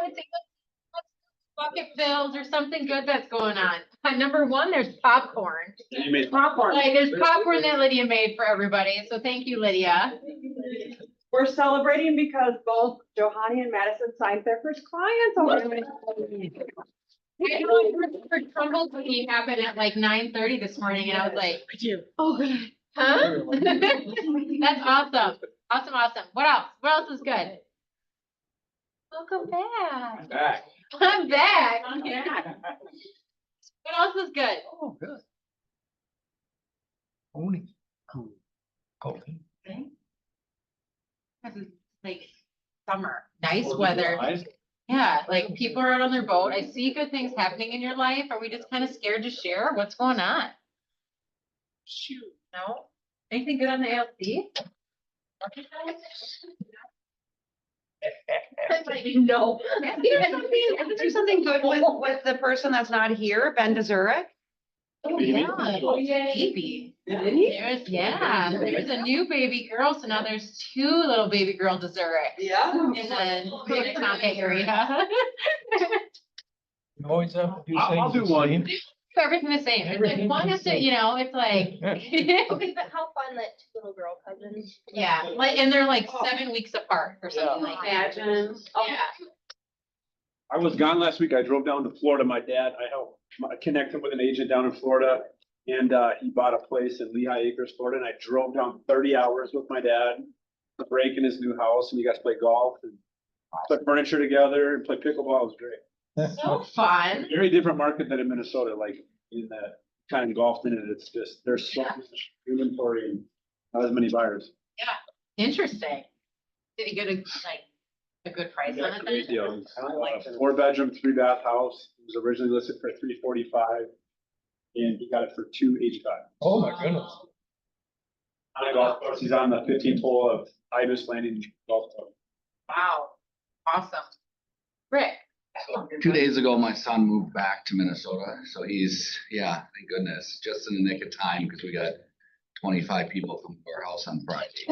would say bucket fills or something good that's going on. Number one, there's popcorn. You made Popcorn. Like, there's popcorn that Lydia made for everybody, so thank you, Lydia. We're celebrating because both Johanny and Madison signed their first clients. I know I heard crumble cookie happen at like 9:30 this morning, and I was like, oh, good. Huh? That's awesome. Awesome. What else? What else is good? Welcome back. back. I'm back. What else is good? Oh, good. Pony. Cool. This is like summer, nice weather. Yeah, like people are out on their boat. I see good things happening in your life. Are we just kind of scared to share? What's going on? Shoot, no? Anything good on the ALC? No. Is there something good with the person that's not here, Ben Dezurek? Oh, yeah. Baby. There's a new baby girl, so now there's two little baby girl Dezurek Yeah. in the Minnetonka area. You always have to do I'll things do the one. same. Everything the same. It's like one has to, it's like. Okay, but how fun that two little girl cousins. Yeah, like, and they're like 7 weeks apart or something like that. Imagine. Yeah. I was gone last week. I drove down to Florida. My dad, I helped connect him with an agent down in Florida. And he bought a place in Lehigh Acres, Florida, and I drove down 30 hours with my dad, to break in his new house, and you guys play golf and put furniture together and play pickleball. It was great. So fun. Very different market than in Minnesota, like in that kind of golf in it. It's just, there's so much inventory and not as many buyers. Interesting. Did he get a good price on it Great then? deal. 4-bedroom, 3-bath house. It was originally listed for $345. And he got it for $285. Oh, my goodness. On a golf course, he's on the 15th hole of Ibis Landing Golf Club. Wow. Awesome. Rick. 2 days ago, my son moved back to Minnesota, so thank goodness, just in the nick of time, because we got 25 people come to our house on Friday.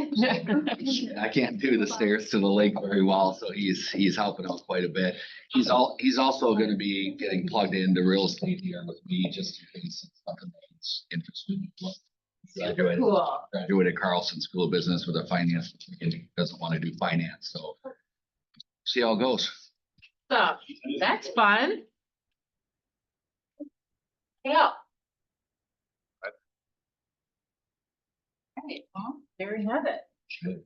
I can't do the stairs to the lake very well, so he's helping out quite a bit. He's also gonna be getting plugged into real estate here with me, just in case it's something that he's interested in. Cool. Graduated Carlson School of Business with a finance, and he doesn't want to do finance, so see how it goes. So, that's fun. Yeah. Right, well, there we have it. Good.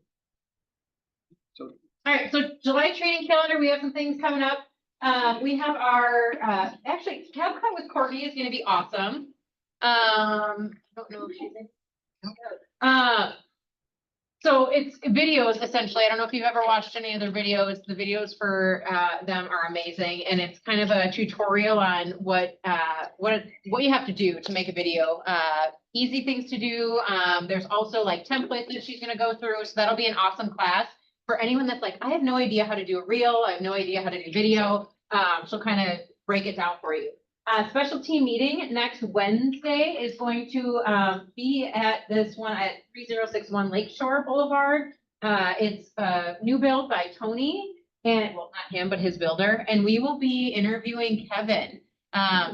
All right, so July training calendar, we have some things coming up. We have our, actually, CapCut with Courtney is gonna be awesome. I don't know if she's in. So it's videos essentially. I don't know if you've ever watched any of their videos. The videos for them are amazing, and it's kind of a tutorial on what you have to do to make a video. Easy things to do. There's also like templates that she's gonna go through, so that'll be an awesome class for anyone that's like, I have no idea how to do a reel. I have no idea how to do video. She'll kind of break it down for you. Special team meeting next Wednesday is going to be at this one at 3061 Lakeshore Boulevard. It's a new build by Tony, and well, not him, but his builder. And we will be interviewing Kevin.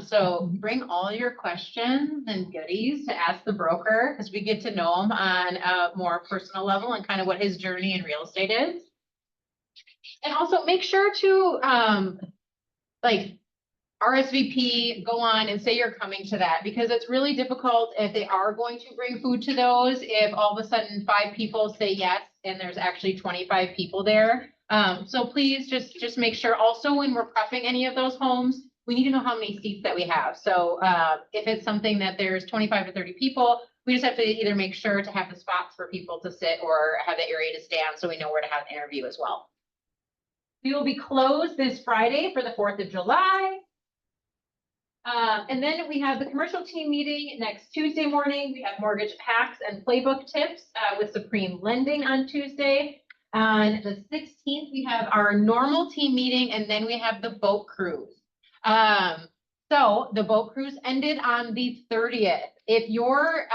So bring all your questions and goodies to ask the broker, because we get to know him on a more personal level and kind of what his journey in real estate is. And also make sure to RSVP, go on and say you're coming to that, because it's really difficult if they are going to bring food to those, if all of a sudden 5 people say yes and there's actually 25 people there. So please just make sure. Also, when we're prepping any of those homes, we need to know how many seats that we have. So if it's something that there's 25 to 30 people, we just have to either make sure to have the spots for people to sit or have the area to stand, so we know where to have an interview as well. We will be closed this Friday for the 4th of July. And then we have the commercial team meeting next Tuesday morning. We have mortgage packs and playbook tips with Supreme Lending on Tuesday. On the 16th, we have our normal team meeting, and then we have the boat cruise. So the boat cruise ended on the 30th. If your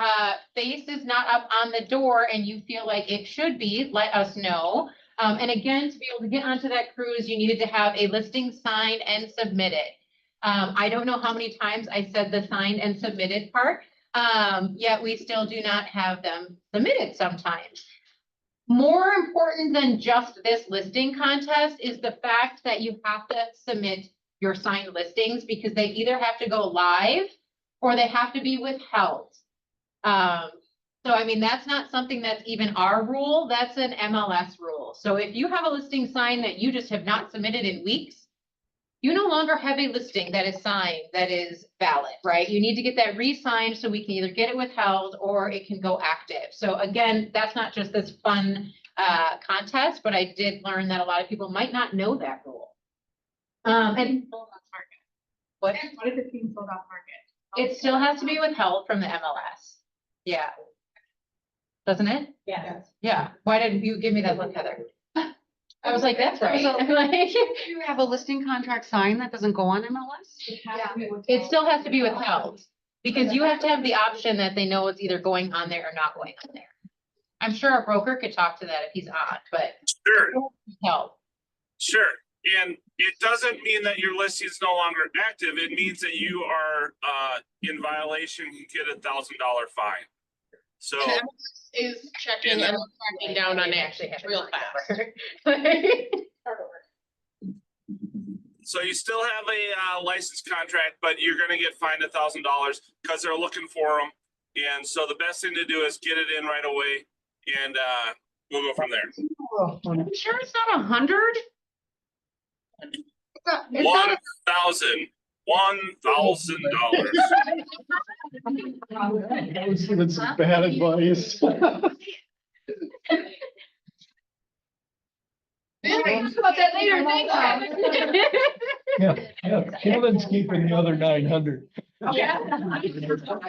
face is not up on the door and you feel like it should be, let us know. And again, to be able to get onto that cruise, you needed to have a listing signed and submitted. I don't know how many times I said the signed and submitted part, yet we still do not have them submitted sometimes. More important than just this listing contest is the fact that you have to submit your signed listings because they either have to go live or they have to be withheld. So I mean, that's not something that's even our rule, that's an MLS rule. So if you have a listing signed that you just have not submitted in weeks, you no longer have a listing that is signed, that is valid, right? You need to get that re-signed so we can either get it withheld or it can go active. So again, that's not just this fun contest, but I did learn that a lot of people might not know that rule. And what? What if it's being sold off market? It still has to be withheld from the MLS. Yeah. Doesn't it? Yeah. Yeah. Why didn't you give me that look, Heather? I was like, that's right. So- Like, You have a listing contract signed that doesn't go on MLS? it still has to be withheld because you have to have the option that they know it's either going on there or not going on there. I'm sure our broker could talk to that if he's on, but Sure, withheld. sure. And it doesn't mean that your listing is no longer active. It means that you are in violation, you get $1,000 fine. So, Is checking And and tracking down on They it actually have it real on fast. paper. so you still have a license contract, but you're gonna get fined $1,000 because they're looking for them. And so the best thing to do is get it in right away and we'll go from there. I'm sure it's not 100. It's not, $1,000. That was even some bad advice. we'll talk about that later, thanks. Yeah, Kevin's keeping the other 900. Yeah.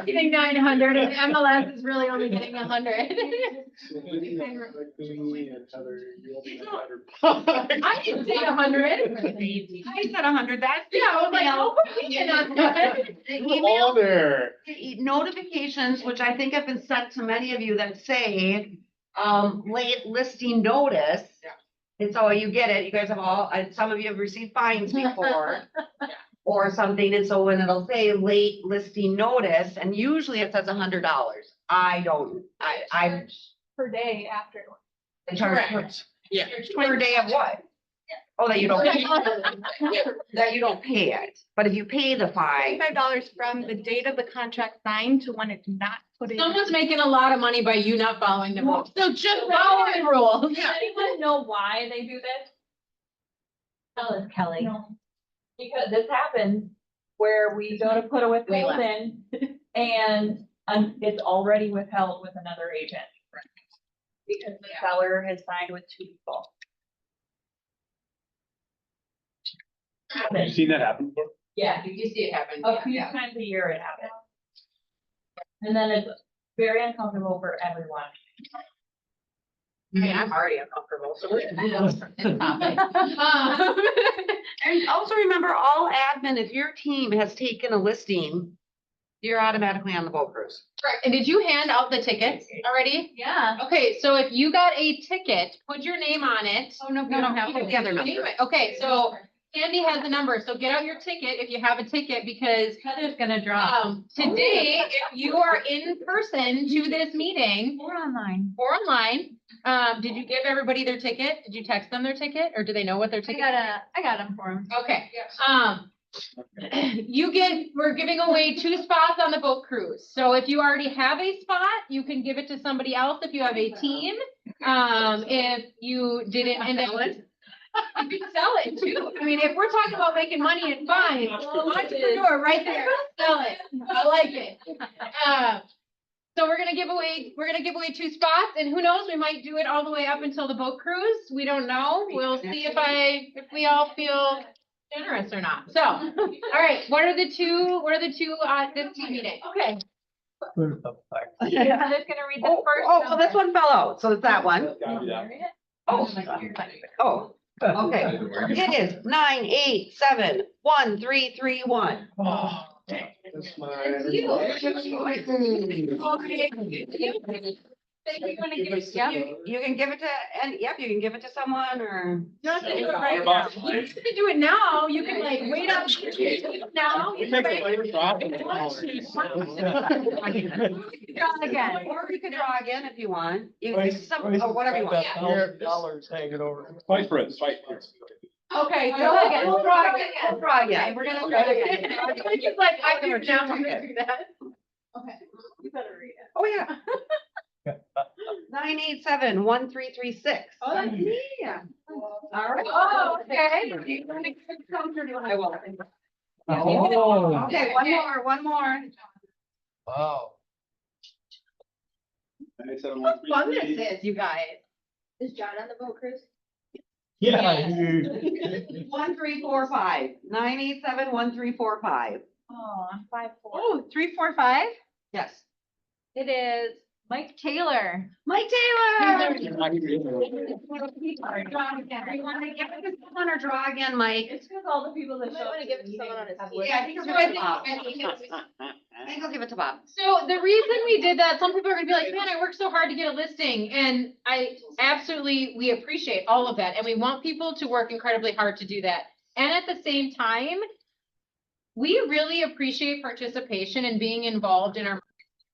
Getting 900 and MLS is really only getting 100. I didn't say 100. I said 100, that's. Yeah, I was like, oh, we cannot do it. The email, there. the notifications, which I think have been sent to many of you that say, late listing notice. Yeah. And so you get it, you guys have all, some of you have received fines before. Or something, and so when it'll say late listing notice, and usually it says $100. I Per day after. charge Yeah. per day of what? Oh, that you don't, that you don't pay it, but if you pay the fine, $25 from the date of the contract signed to when it's not put in. Someone's making a lot of money by you not following the rules. So just Right. follow the rules. Does anyone know why they do this? Tell us, Kelly. No. Because this happens where we go to put a withhold in and it's already withheld with another agent. Because the seller has signed with 2 people. Have you seen that happen before? Yeah, You see it happen. a few times a year it happens. And then it's very uncomfortable for everyone. I mean, I'm already uncomfortable, so we're. and also remember, all admin, if your team has taken a listing, you're automatically on the boat cruise. Correct. And did you hand out the tickets already? Yeah. Okay, so if you got a ticket, put your name on it. Oh, no, we don't have the other number. Anyway, okay, so Candy has the number, so get out your ticket if you have a ticket, because Heather's gonna drop. today, if you are in person to this meeting Or online. or online, did you give everybody their ticket? Did you text them their ticket, or do they know what their ticket? I got them for them. Okay, we're giving away 2 spots on the boat cruise. So if you already have a spot, you can give it to somebody else if you have a team. If you didn't end up with. You can sell it too. I mean, if we're talking about making money and fine, entrepreneur right there, sell it. I like it. So we're gonna give away 2 spots, and who knows, we might do it all the way up until the boat cruise. We don't know. We'll see if we all feel generous or not. So, all right, what are the two at this team meeting? Okay. Where's the fact? Heather's gonna read the Oh, first. oh, well, this one fell out, so it's that one. That's gotta be that one. Oh, okay. It is 9, 8, 7, 1, 3, 3, 1. Oh, That's It's you. You wanna give it- yeah. You can give it to, and yep, you can give it to someone or. You don't have to do it right now. You can do it now. You can like wait up now. We make the flavor sauce and Draw again. Or you could draw again if you want. You can do some, or whatever you want. $1,000 hanging over. Fight for it, fight for it. Okay, draw again. We'll draw again. We'll draw again. We're gonna try again. It's like, I do now, I'm gonna do that. Okay. You better read it. Oh, yeah. 987-1336. Oh, that's me. All right. Oh, okay. Do you want to give it to them or do you want? I will. Oh, Okay, one more. wow. Fun this is, you guys. Is John on the boat cruise? Yeah. 1345. 987-1345. Oh, I'm 5'4". Oh, 345? Yes. It is Mike Taylor. Mike Taylor. These Draw again. You want to give it to someone or draw again, Mike? It's because all the people that You might show up wanna to give the it to someone on meeting his have team. lived- Yeah, I think So it's I with Bob. think- I think I'll give it to Bob. So the reason we did that, some people are gonna be like, man, I worked so hard to get a listing, and we appreciate all of that, and we want people to work incredibly hard to do that. And at the same time, we really appreciate participation and being involved in our,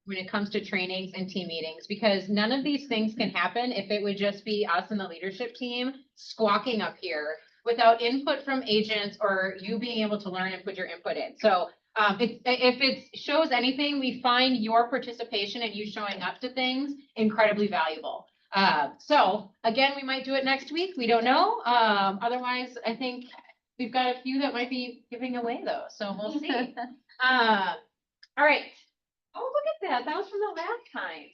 when it comes to trainings and team meetings, because none of these things can happen if it would just be us and the leadership team squawking up here without input from agents or you being able to learn and put your input in. So if it shows anything, we find your participation and you showing up to things incredibly valuable. So again, we might do it next week. We don't know. Otherwise, I think we've got a few that might be giving away though, so we'll see. All right. Oh, look at that. That was from the last time.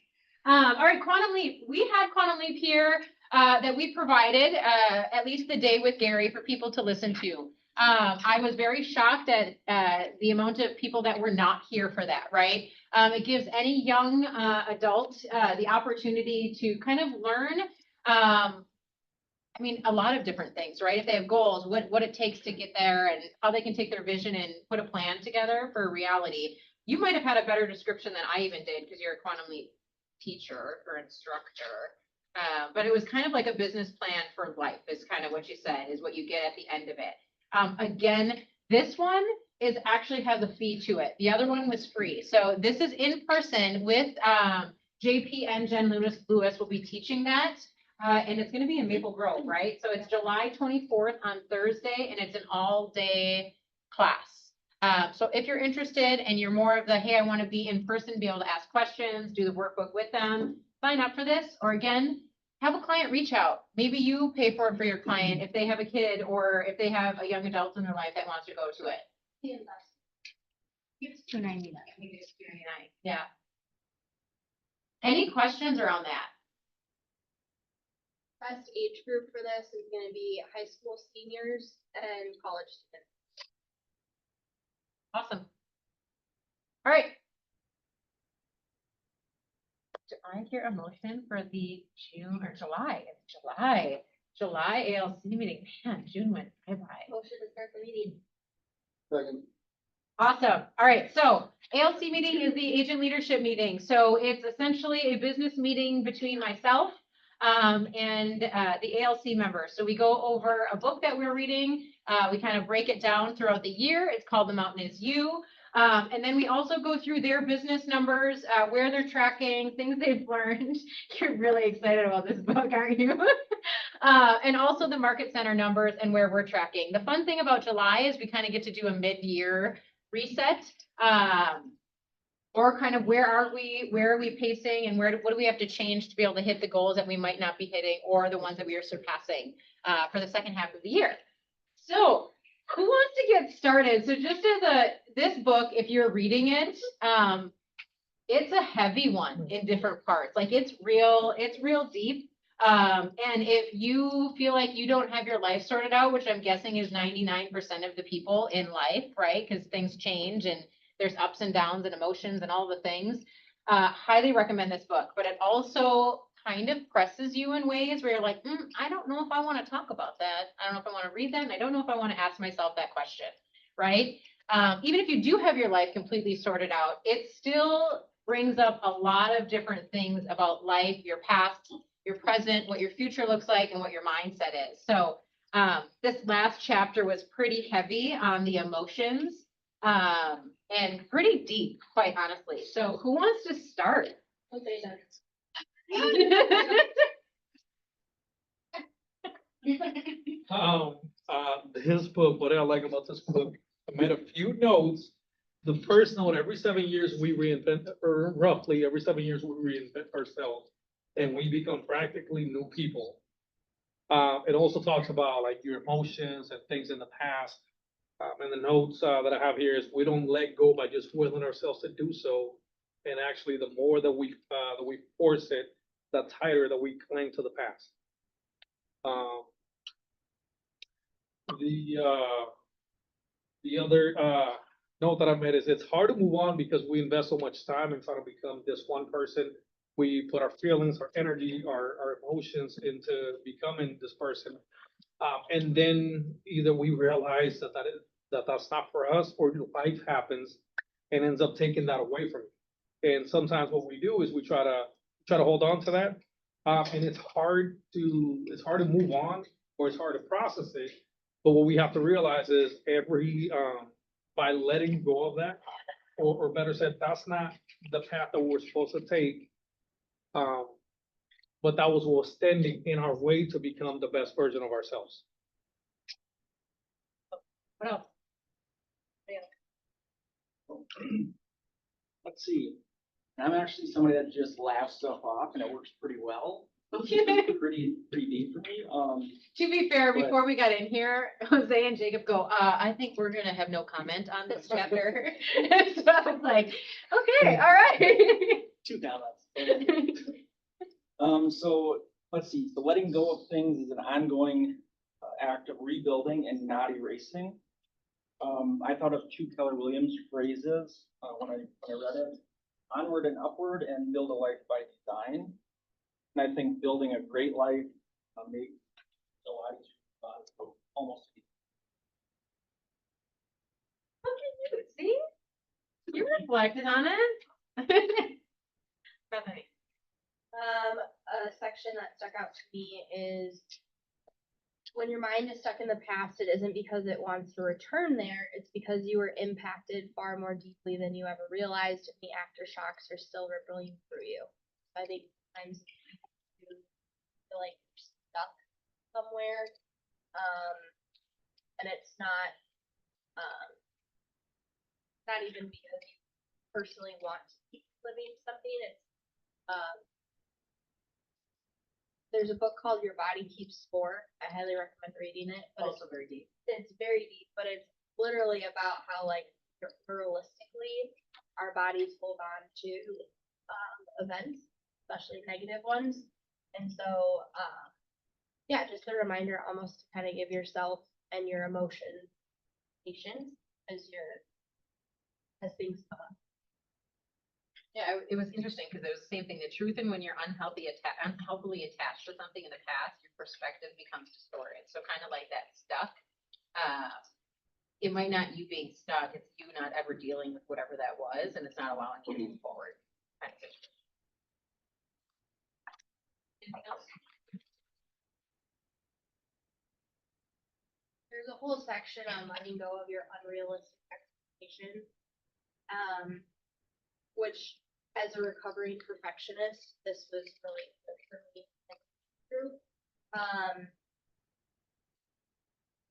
All right, Quantum Leap. We had Quantum Leap here that we provided at least the day with Gary for people to listen to. I was very shocked at the amount of people that were not here for that, right? It gives any young adult the opportunity to kind of learn, I mean, a lot of different things, right? If they have goals, what it takes to get there and how they can take their vision and put a plan together for reality. You might have had a better description than I even did because you're a Quantum Leap teacher or instructor. But it was kind of like a business plan for life is kind of what you said, is what you get at the end of it. Again, this one actually has a fee to it. The other one was free. So this is in person with JP and Jen Lewis will be teaching that. And it's going to be in Maple Grove, right? So it's July 24th on Thursday and it's an all day class. So if you're interested and you're more of the, hey, I want to be in person, be able to ask questions, do the workbook with them, sign up for this. Or again, have a client reach out. Maybe you pay for it for your client if they have a kid or if they have a young adult in their life that wants to go to it. It's $299. I think it's $299. Yeah. Any questions around that? Best age group for this is gonna be high school seniors and college students. Awesome. All right. Do I hear a motion for the June or July? It's July ALC meeting. Man, June went bye-bye. Motion to start the meeting. Awesome. All right. So ALC meeting is the agent leadership meeting. So it's essentially a business meeting between myself and the ALC members. So we go over a book that we're reading. We kind of break it down throughout the year. It's called The Mountain Is You. And then we also go through their business numbers, where they're tracking, things they've learned. You're really excited about this book, aren't you? And also the market center numbers and where we're tracking. The fun thing about July is we kind of get to do a mid-year reset. Or kind of where are we pacing and what do we have to change to be able to hit the goals that we might not be hitting or the ones that we are surpassing for the second half of the year. So who wants to get started? So just as this book, if you're reading it, it's a heavy one in different parts. Like it's real deep. And if you feel like you don't have your life sorted out, which I'm guessing is 99% of the people in life, right? Because things change and there's ups and downs and emotions and all the things. Highly recommend this book, but it also kind of presses you in ways where you're like, I don't know if I want to talk about that. I don't know if I want to read that. And I don't know if I want to ask myself that question, right? Even if you do have your life completely sorted out, it's still brings up a lot of different things about life, your past, your present, what your future looks like, and what your mindset is. So this last chapter was pretty heavy on the emotions, and pretty deep, quite honestly. So who wants to start? Okay, then. His book, what I like about this book, I made a few notes. The first note, every 7 years we reinvent, or roughly every 7 years we reinvent ourselves and we become practically new people. It also talks about like your emotions and things in the past. And the notes that I have here is we don't let go by just willing ourselves to do so. And actually, the more that we force it, the tighter that we cling to the past. The other note that I made is it's hard to move on because we invest so much time in trying to become this one person. We put our feelings, our energy, our emotions into becoming this person. And then either we realize that's not for us, or life happens and ends up taking that away from you. And sometimes what we do is we try to hold on to that. And it's hard to move on, or it's hard to process it. But what we have to realize is by letting go of that, or better said, that's not the path that we're supposed to take. But that was what was standing in our way to become the best version of ourselves. What else? Let's see. I'm actually somebody that just laughs stuff off and it works pretty well. Pretty deep for me. To be fair, But- before we got in here, Jose and Jacob go, I think we're gonna have no comment on this chapter. So I was like, okay, all right. 2 comments. So let's see. So letting go of things is an ongoing act of rebuilding and not erasing. I thought of 2 Keller Williams phrases when I read it: onward and upward, and build a life by design. And I think building a great life makes a lot easier, almost. See? You reflected on it. Bethany. A section that stuck out to me is when your mind is stuck in the past, it isn't because it wants to return there, it's because you were impacted far more deeply than you ever realized, and the aftershocks are still rippling through you. I think sometimes you feel like you're stuck somewhere, and it's not even because you personally want to keep living something. It's there's a book called Your Body Keeps Score. I highly recommend reading it. But Also very deep. it's very deep, but it's literally about how like neurologically our bodies hold on to events, especially negative ones. And so yeah, just a reminder almost to kind of give yourself and your emotions patience as things come up. Yeah, it was interesting because it was the same thing. The truth, and when you're unhealthily attached to something in the past, your perspective becomes distorted. So kind of like that stuck. It might not you being stuck, it's you not ever dealing with whatever that was, and it's not allowing you to move forward. Kind of situation. Anything else? There's a whole section on letting go of your unrealistic expectations, which as a recovering perfectionist, this was really good for me.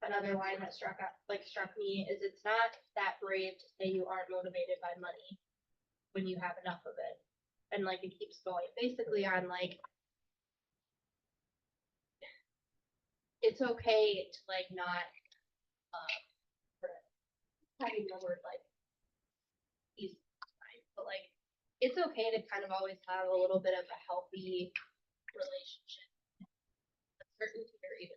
Another line that struck me is it's not that brave to say you aren't motivated by money when you have enough of it. And like it keeps going basically on like it's okay to like not having the word like easy, but like it's okay to kind of always have a little bit of a healthy relationship. Certainty or even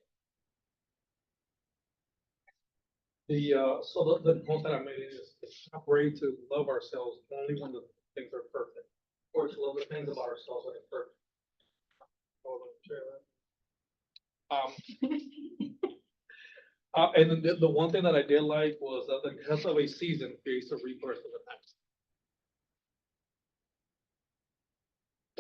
So the point that I made is it's not great to love ourselves only when the things are perfect, or to love the things about ourselves that are perfect. And the one thing that I did like was that the death of a season creates a rebirth of the next.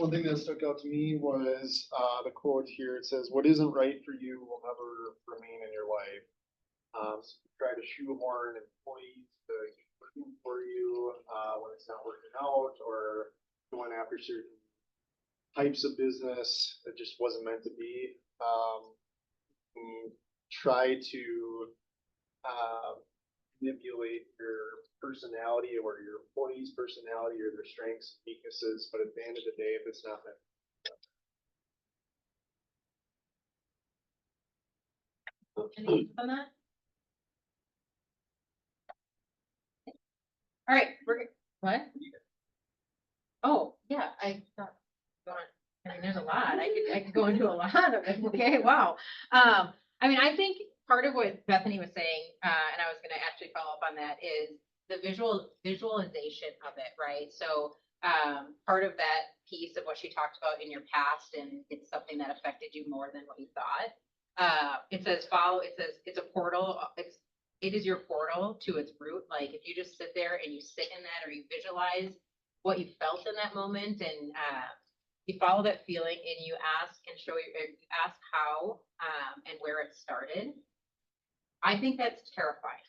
one thing that stuck out to me was, the quote here, it says, "What isn't right for you will never remain in your life." So try to shoehorn employees to keep working for you, when it's not working out, or going after certain types of business that just wasn't meant to be. And try to, manipulate your personality or your employee's personality or their strengths and weaknesses, but at the end of the day, if it's not meant. Any thoughts on that? All right, what? Oh, yeah, I thought, I mean, there's a lot, I could go into a lot of it, okay, wow. I mean, I think part of what Bethany was saying, and I was gonna actually follow up on that, is the visualization of it, right? So, part of that piece of what she talked about in your past, and it's something that affected you more than what you thought. It says it's a portal, it is your portal to its root. Like if you just sit there and you sit in that, or you visualize what you felt in that moment, and you follow that feeling, and you ask how and where it started. I think that's terrifying.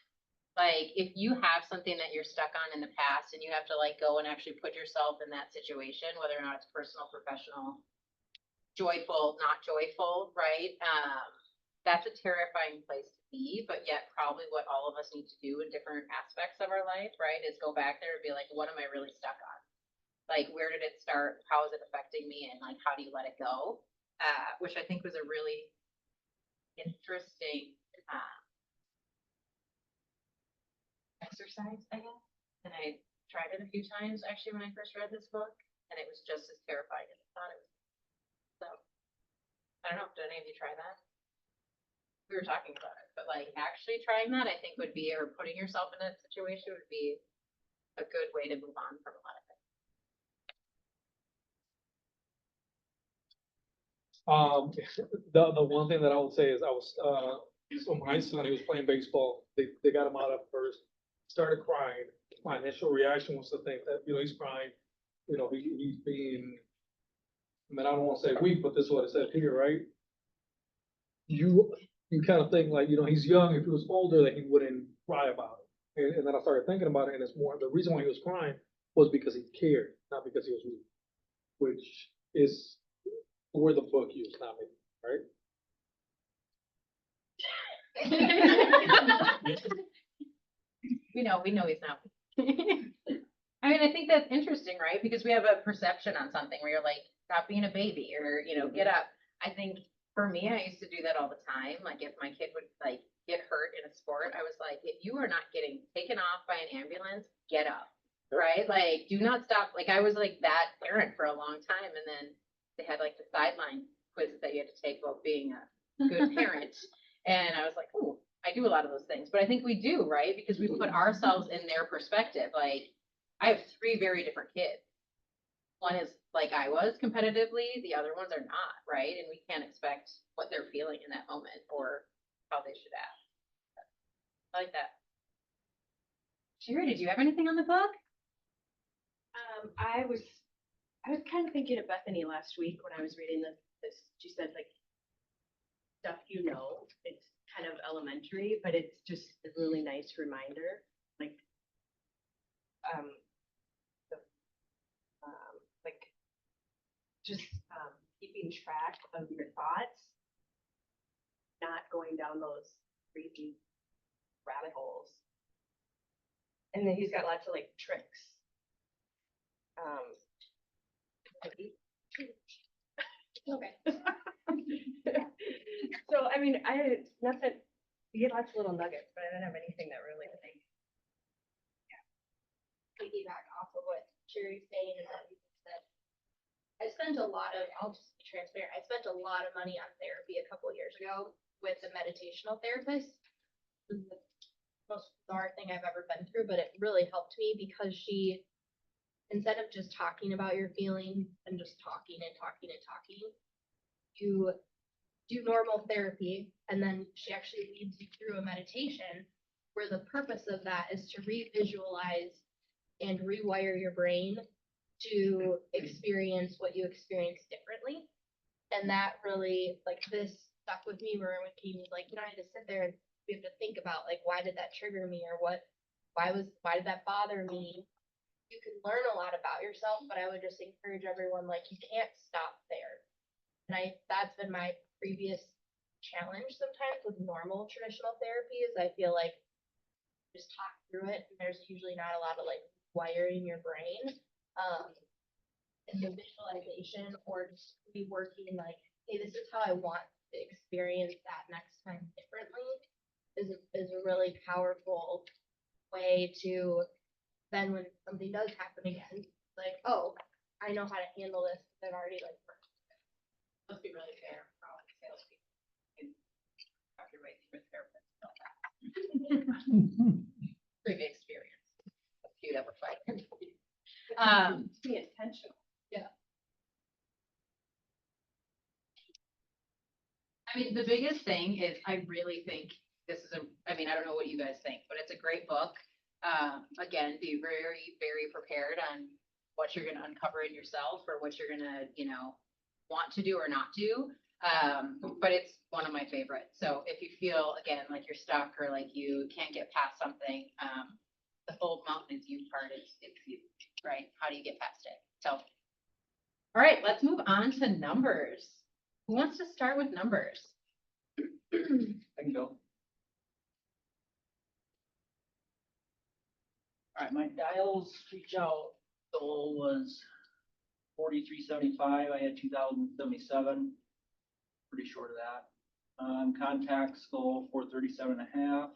Like if you have something that you're stuck on in the past, and you have to like go and actually put yourself in that situation, whether or not it's personal, professional, joyful, not joyful, right? That's a terrifying place to be, but yet probably what all of us need to do in different aspects of our life, right, is go back there and be like, what am I really stuck on? Like, where did it start? How is it affecting me? And like, how do you let it go? Which I think was a really interesting exercise, I guess. And I tried it a few times actually when I first read this book, and it was just as terrifying as I thought it was. So I don't know, did any of you try that? We were talking about it, but like actually trying that, I think would be, or putting yourself in that situation would be a good way to move on from a lot of things. The one thing that I would say is so my son, he was playing baseball, they got him out at first, started crying. My initial reaction was to think that, he's crying, he's being, I mean, I don't wanna say weak, but this is what it said here, right? You kind of think like, he's young, if he was older, that he wouldn't cry about it. And then I started thinking about it, and it's more, the reason why he was crying was because he cared, not because he was weak, which is where the book used, not me, right? We know he's not. I mean, I think that's interesting, right? Because we have a perception on something where you're like, stop being a baby, or, get up. I think for me, I used to do that all the time. Like if my kid would like get hurt in a sport, I was like, if you are not getting taken off by an ambulance, get up, right? Like do not stop. Like I was like that parent for a long time. And then they had like the sideline quizzes that you had to take about being a good parent. And I was like, oh, I do a lot of those things, but I think we do, right? Because we put ourselves in their perspective. Like I have 3 very different kids. One is like I was competitively, the other ones are not, right? And we can't expect what they're feeling in that moment or how they should act. I like that. Sherry, did you have anything on the book? I was kind of thinking of Bethany last week when I was reading this. She said like stuff it's kind of elementary, but it's just a really nice reminder. Like keeping track of your thoughts, not going down those crazy rabbit holes. And then he's got lots of like tricks. Okay. So I mean, you get lots of little nuggets, but I don't have anything that really like. Piggyback off of what Sherry's saying and what you said. I'll just be transparent. I spent a lot of money on therapy a couple of years ago with a meditational therapist. This is the most bizarre thing I've ever been through, but it really helped me because she, instead of just talking about your feelings and just talking, you do normal therapy, and then she actually leads you through a meditation where the purpose of that is to revisualize and rewire your brain to experience what you experience differently. And that really, like, this stuck with me where when Katie was like, you know, I had to sit there and we have to think about, like, why did that trigger me, or why did that bother me? You can learn a lot about yourself, but I would just encourage everyone, like, you can't stop there. And that's been my previous challenge sometimes with normal traditional therapy, is I feel like just talk through it, and there's usually not a lot of, like, wiring your brain. And the visualization or just reworking, like, hey, this is how I want to experience that next time differently, is a really powerful way to then when something does happen again, like, oh, I know how to handle this. I've already like worked. Let's be really fair for all the salespeople. You have your way through a therapist. Previous experience. A few that were fighting. Be intentional. I mean, the biggest thing is I really think this is I mean, I don't know what you guys think, but it's a great book. Again, be very, very prepared on what you're gonna uncover in yourself or what you're gonna, want to do or not do. But it's one of my favorites. So if you feel, again, like you're stuck or like you can't get past something, the whole mountain is you part is you, right? How do you get past it? So, all right, let's move on to numbers. Who wants to start with numbers? I can go. All right, my dials reach out goal was 4375. I had 2077. Pretty short of that. Contacts goal 437.5.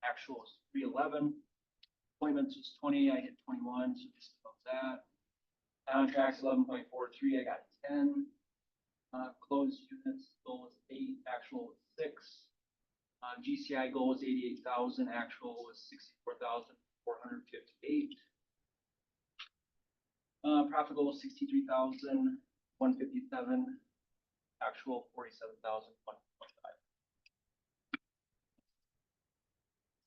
Actual was 311. Appointments was 20. I hit 21, so just about that. Contracts 11.43. I got 10. Closed units goal was 8. Actual was 6. GCI goal was 88,000. Actual was 64,458. Profit goal was 63,157. Actual 47,125.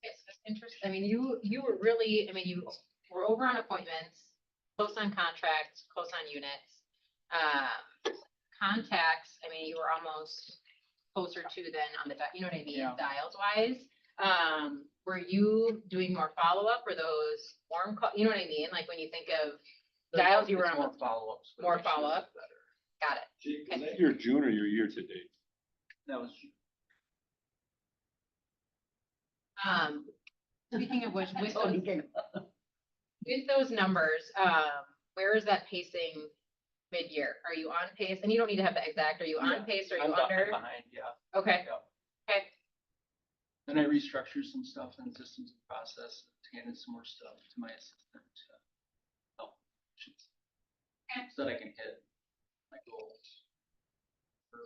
It's interesting. I mean, you were really, I mean, you were over on appointments, close on contracts, close on units. Contacts, I mean, you were almost closer to than on the, you know what I mean, Yeah. dials wise. Were you doing more follow-up or those warm call, you know what I mean? Like when you think of dials, you were It's on more follow-ups. but more it makes sure follow-up? it's better. Got it. Jake, was that your June or your year to date? That was Speaking of which, with Oh, those, okay. with those numbers, where is that pacing mid-year? Are you on pace? And you don't need to have the exact, are you on Yeah, pace? Are you I'm under? behind, yeah. Okay, Yeah. okay. Then I restructured some stuff in systems and process, handed some more stuff to my assistant. Help. So that I can hit my goals. Or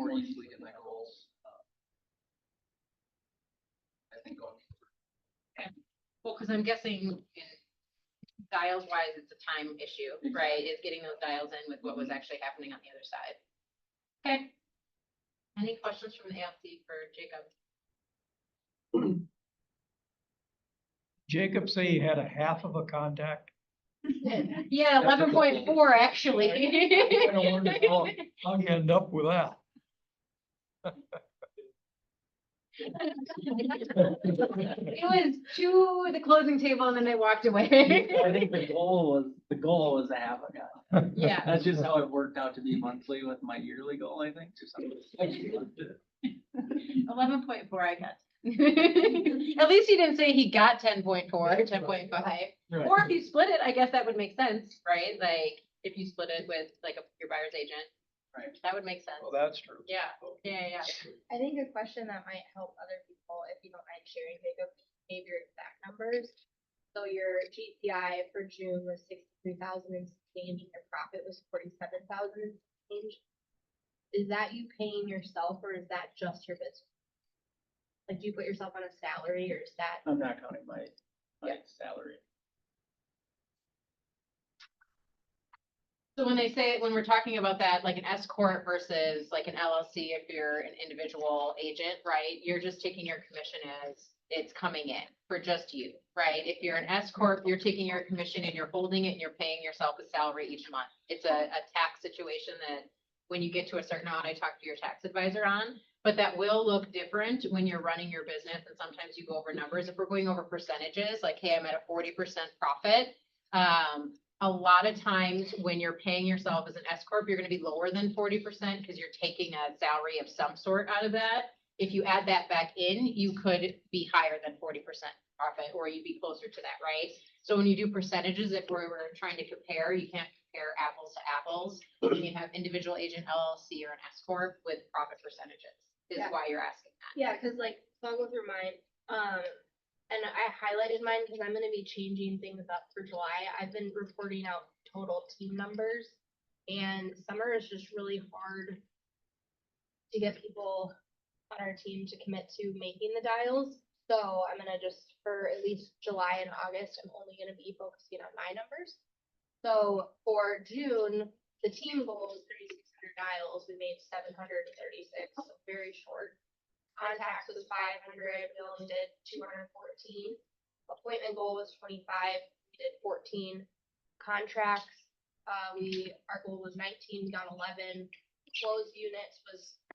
more easily hit my goals. I think going forward. Well, because I'm guessing in dials wise, it's a time issue, right? Is getting those dials in with what was actually happening on the other side. Okay. Any questions from the ALC for Jacob? Jacob say he had a half of a contact. Yeah, 11.4 actually. I don't wonder how you end up with that. It was to the closing table and then they walked away. I think the goal was to have a guy. Yeah. That's just how it worked out to be monthly with my yearly goal, I think. 11.4, I guess. At least he didn't say he got 10.4, 10.5. Right. Or if you split it, I guess that would make sense, right? Like if you split it with like your buyer's agent. Right. That would make sense. Well, that's true. Yeah, yeah. I think a question that might help other people, if you don't mind sharing, Jacob, maybe your exact numbers. So your GCI for June was 63,000 and change, and your profit was 47,000 and change. Is that you paying yourself, or is that just your business? Like, do you put yourself on a salary, or is that? I'm not counting my salary. So when they say, when we're talking about that, like an S corp versus like an LLC, if you're an individual agent, right? You're just taking your commission as it's coming in for just you, right? If you're an S corp, you're taking your commission and you're holding it and you're paying yourself a salary each month. It's a tax situation that when you get to a certain amount, I talk to your tax advisor on. But that will look different when you're running your business, and sometimes you go over numbers. If we're going over percentages, like, hey, I'm at a 40% profit. A lot of times when you're paying yourself as an S corp, you're gonna be lower than 40% because you're taking a salary of some sort out of that. If you add that back in, you could be higher than 40% profit, or you'd be closer to that, right? So when you do percentages, if we're trying to compare, you can't compare apples to apples. When you have individual agent LLC or an S corp with profit percentages, is Yeah. why you're asking that. Yeah, cause like, so I'll go through mine, and I highlighted mine because I'm gonna be changing things up for July. I've been reporting out total team numbers, and summer is just really hard to get people on our team to commit to making the dials. So I'm gonna just, for at least July and August, I'm only gonna be focusing on my numbers. So for June, the team goal was 3,600 dials. We made 736, so very short. Contacts was 500, we only did 214. Appointment goal was 25, we did 14. Contracts, our goal was 19, we got 11. Closed units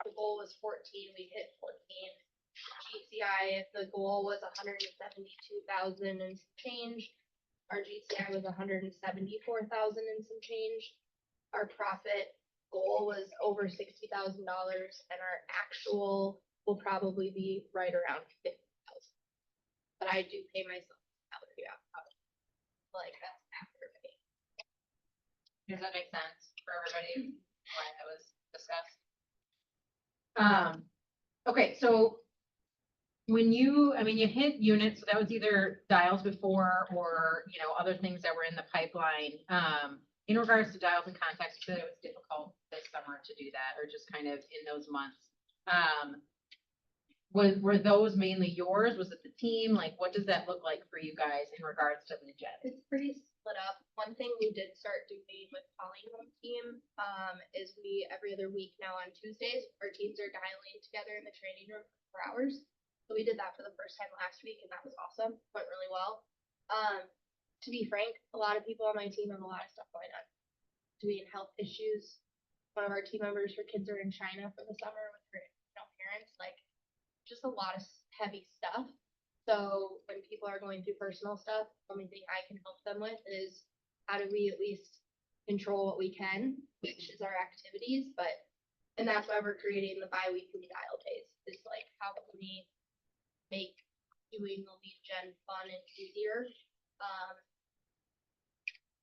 the goal was 14, we hit 14. GCI, the goal was 172,000 and some change. Our GCI was 174,000 and some change. Our profit goal was over $60,000, and our actual will probably be right around 50,000. But I do pay myself salary out of it. Like, that's after pay. Does that make sense for everybody? Why that was discussed? Okay, so when you hit units, so that was either dials before or, other things that were in the pipeline. In regards to dials and contacts, you said it was difficult this summer to do that, or just kind of in those months. Were those mainly yours? Was it the team? Like, what does that look like for you guys in regards to lead gen? It's pretty split up. One thing we did start doing with Colleen Home Team, is every other week now on Tuesdays, our teams are dialing together in the training room for hours. So we did that for the first time last week, and that was awesome. Went really well. To be frank, a lot of people on my team have a lot of stuff going on. Doing health issues. One of our team members, her kids are in China for the summer with her parents, like, just a lot of heavy stuff. So when people are going through personal stuff, the only thing I can help them with is how do we at least control what we can, which is our activities, and that's why we're creating the bi-weekly dial days. It's like, how can we make doing the lead gen fun and easier?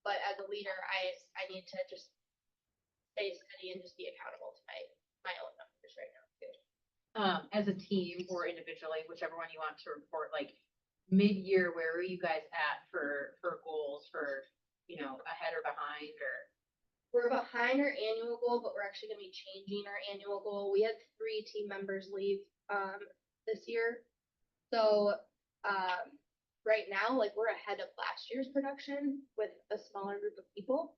But as a leader, I need to just stay steady and just be accountable to my own numbers right now too. As a team or individually, whichever one you want to report, like mid-year, where are you guys at for goals for, ahead or behind, or? We're behind our annual goal, but we're actually gonna be changing our annual goal. We had 3 team members leave, this year. So, right now, like, we're ahead of last year's production with a smaller group of people.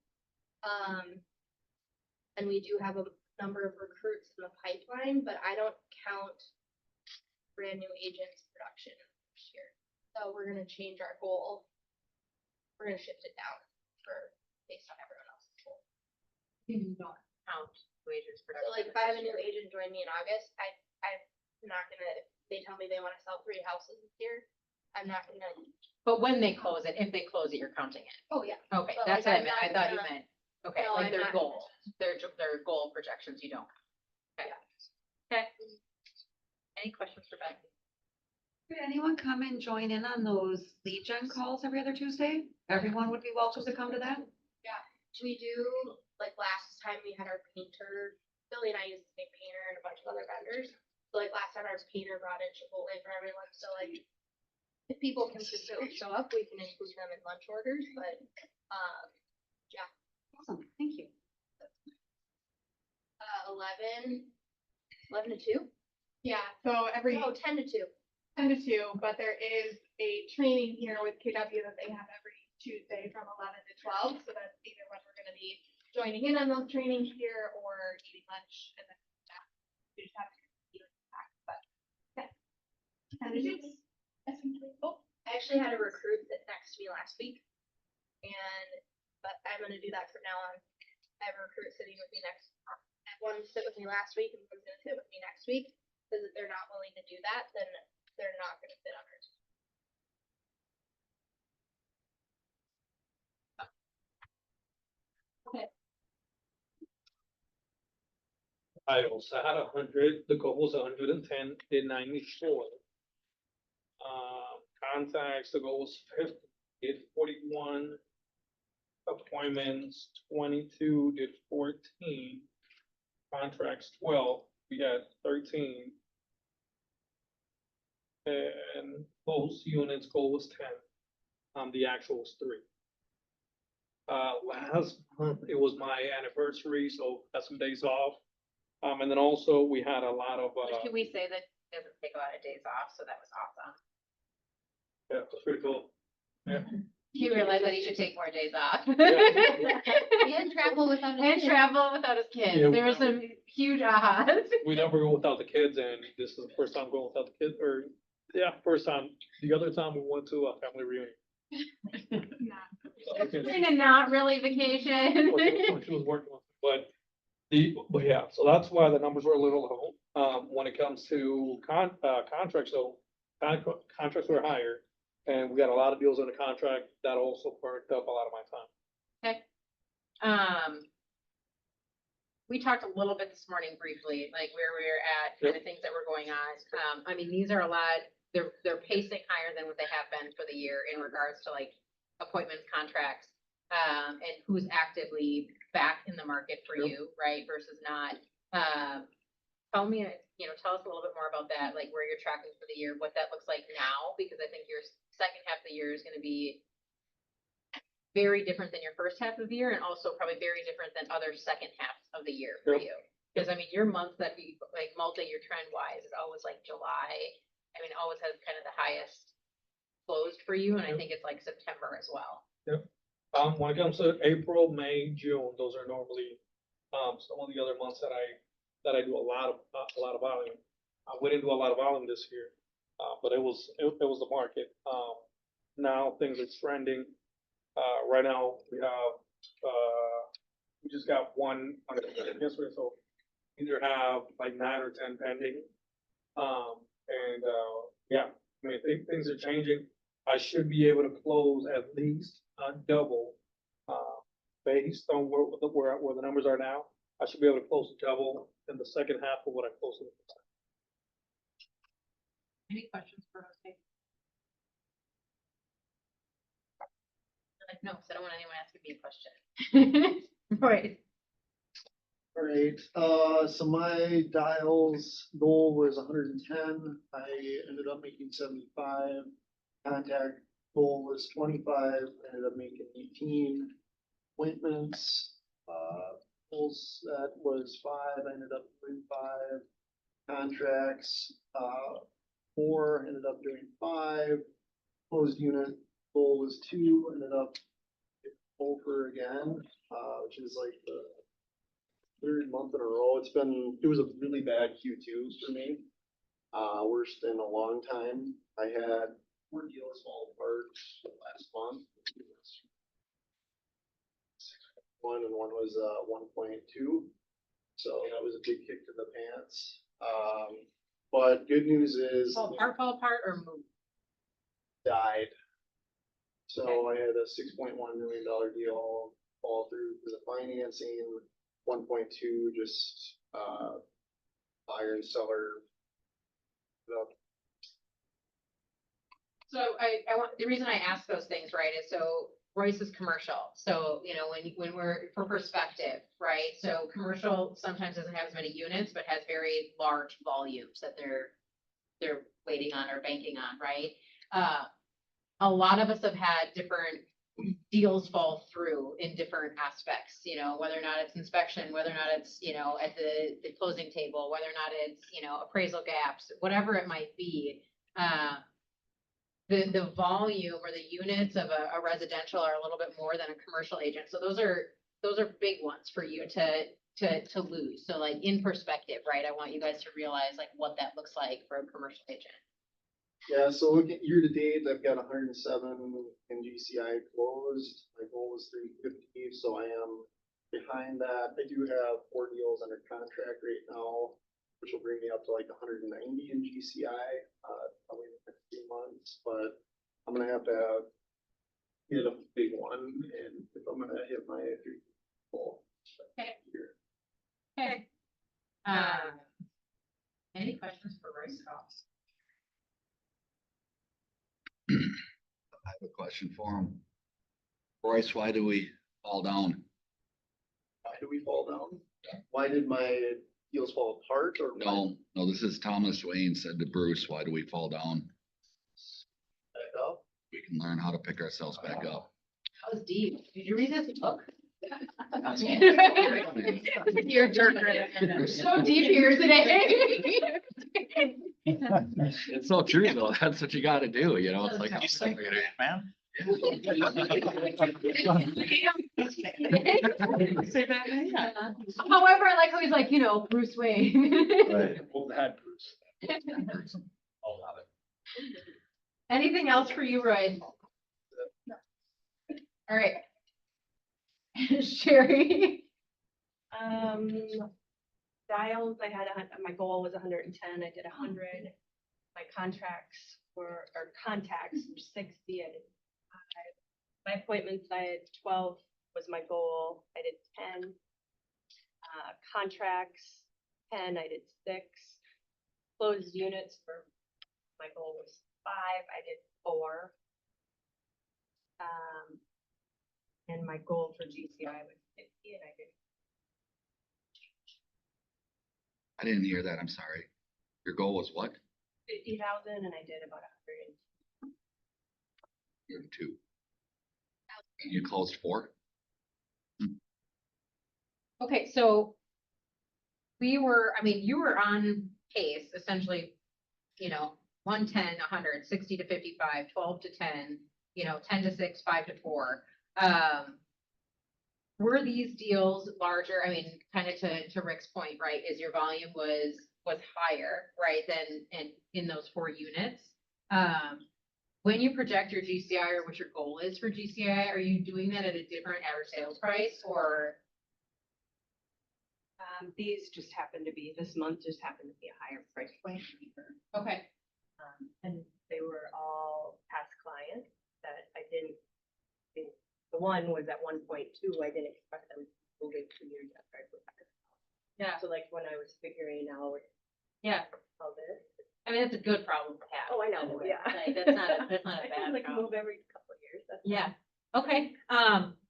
And we do have a number of recruits in the pipeline, but I don't count brand new agents production this year. So we're gonna change our goal. We're gonna shift it down based on everyone else's goal. You don't count wages So production. like, if I have a new agent join me in August, I'm not gonna, if they tell me they wanna sell 3 houses this year, I'm not gonna. But when they close it, if they close it, you're counting it. Oh, yeah. Okay, But, that's like, what I meant. I I'm thought you not meant, okay, No, like I'm their not. goal, their goal projections, you don't. Okay. Okay. Any questions for Becky? Could anyone come and join in on those lead gen calls every other Tuesday? Everyone would be welcome to come to that? We do, like, last time we had our painter, Billy and I used the same painter and a bunch of other vendors. So like, last time our painter brought in Chipotle for everyone, so like, if people consistently show up, we can include them in lunch orders, but, yeah. Awesome, thank you. 11 to 2? Yeah, so every No, 10 to 2. 10 to 2, but there is a training here with KW that they have every Tuesday from 11 to 12. So that's either when we're going to be joining in on those trainings here or eating lunch, and then we just have to eat back. But yeah, 10 to 2. Oh, I actually had a recruit sit next to me last week. But I'm gonna do that from now on. I have a recruit sitting with me next, one sit with me last week and one's gonna sit with me next week. Cause if they're not willing to do that, then they're not gonna sit on our team. I also had 100, the goal was 110, did 94. Contacts, the goal was 50, did 41. Appointments, 22, did 14. Contracts, 12, we had 13. And closed units, goal was 10. The actual was 3. Last month, it was my anniversary, so got some days off. And then also we had a lot of, Can we say that it doesn't take a lot of days off, so that was awesome. yeah, it was pretty cool. Yeah. He realized that he should take more days off. And travel without And travel without his kids. Yeah, There were some huge ahas. We never go without the kids, and this is the first time going without the kids, or, yeah, first time. The other time we went to a family reunion. Kind of not really vacation. She was working with, but yeah, so that's why the numbers were a little low. When it comes to contracts, so contracts were higher, and we got a lot of deals on the contract. That also burnt up a lot of my time. We talked a little bit this morning briefly, like where we're at, kind of things that were going on. I mean, these are a lot, they're pacing higher than what they have been for the year in regards to like appointments, contracts, and who's actively back in the market for you, right, versus not. Tell me, tell us a little bit more about that, like where you're tracking for the year, what that looks like now, because I think your second half of the year is gonna be very different than your first half of the year, and also probably very different than other second halves of the year for Yep. you. Because I mean, your months that be like multi-year trend wise is always like July. I mean, always has kind of the highest closed for you, and I think it's like September as well. When it comes to April, May, June, those are normally some of the other months that I do a lot of volume. We didn't do a lot of volume this year, but it was the market. Now things are trending. Right now we have we just got one on yesterday, so either have like 9 or 10 pending. Yeah, I mean things are changing. I should be able to close at least double, based on where the numbers are now. I should be able to close double in the second half of what I closed in the first half. Any questions for Jose? Like, no, because I don't want anyone asking me a question. Right. Alright, so my dials goal was 110. I ended up making 75. Contact goal was 25. Ended up making 18. Appointments, full set was 5. I ended up doing 5. Contracts, 4. Ended up doing 5. Closed unit goal was 2. Ended up over again, which is like the third month in a row. It was a really bad Q2 for me. Worst in a long time. I had 4 deals fall apart last month. One and one was 1.2. So that was a big kick to the pants. But good news is Fall apart or move? died. So I had a $6.1 million deal fall through for the financing. 1.2 just buyer and seller. So I want, the reason I ask those things, right, is so Royce is commercial. So, when we're, for perspective, right? So commercial sometimes doesn't have as many units, but has very large volumes that they're waiting on or banking on, right? A lot of us have had different deals fall through in different aspects, whether or not it's inspection, whether or not it's, at the closing table, whether or not it's, appraisal gaps, whatever it might be. The volume or the units of a residential are a little bit more than a commercial agent. So those are big ones for you to lose. So like in perspective, right? I want you guys to realize like what that looks like for a commercial agent. Yeah, so looking year to date, I've got 107 in GCI closed. My goal was 350, so I am behind that. I do have 4 deals under contract right now, which will bring me up to like 190 in GCI, probably in the next few months, but I'm gonna have to hit a big one, and if I'm gonna hit my 3 goal. Okay. Here. Okay. Any questions for Royce Cox? I have a question for him. Royce, why do we fall down? Why do we fall down? Why did my deals fall apart or? No, this is Thomas Wayne said to Bruce, why do we fall down? Back up? We can learn how to pick ourselves back up. That was deep. Did you read this book? You're a jerk. So deep here today. It's so true though. That's what you gotta do, you know, it's like. Man. However, I like how he's like, Bruce Wayne. Right. Well, that Bruce. All of it. Anything else for you, Roy? All right. Sherry. Dials, I had, my goal was 110, I did 100. My contracts or contacts were 60, I did 5. My appointments, I had 12 was my goal, I did 10. Contracts, 10, I did 6. Closed units my goal was 5, I did 4. And my goal for GCI was 50, and I did. I didn't hear that, I'm sorry. Your goal was what? 50,000, and I did about 100. You're 2. And you closed 4? Okay, so you were on pace, essentially, 110, 100, 60 to 55, 12 to 10, 10 to 6, 5 to 4. Were these deals larger? I mean, kind of to Rick's point, right, is your volume was higher, right, than in those 4 units. When you project your GCI or what your goal is for GCI, are you doing that at a different average sales price or? These just happened to be, this month just happened to be a higher price point. Okay. And they were all past clients that I didn't think, the one was at 1.2, I didn't expect them to move it 2 years after I put back. Yeah. So like when I was figuring out Yeah. all this. I mean, it's a good problem to have. Oh, I know, anyway. yeah. Like, that's not a I bad can like problem. move every couple of years. That's Yeah. Okay.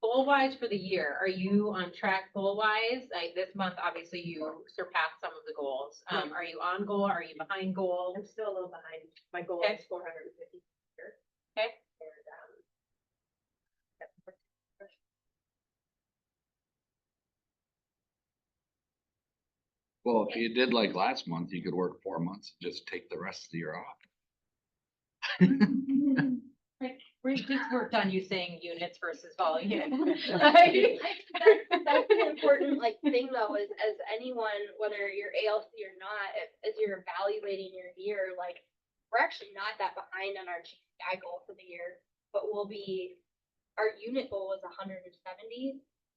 Goal wise for the year, are you on track goal wise? Like this month, obviously you surpassed some of the goals. Are you on goal? Are you behind goal? I'm still a little behind. My goal Okay. is 450. Okay. Well, if you did like last month, you could work 4 months, and just take the rest of the year off. We just worked on you saying units versus volume. That's an important thing though, is as anyone, whether you're ALC or not, as you're evaluating your year, we're actually not that behind on our GCI goal for the year, but our unit goal is 170.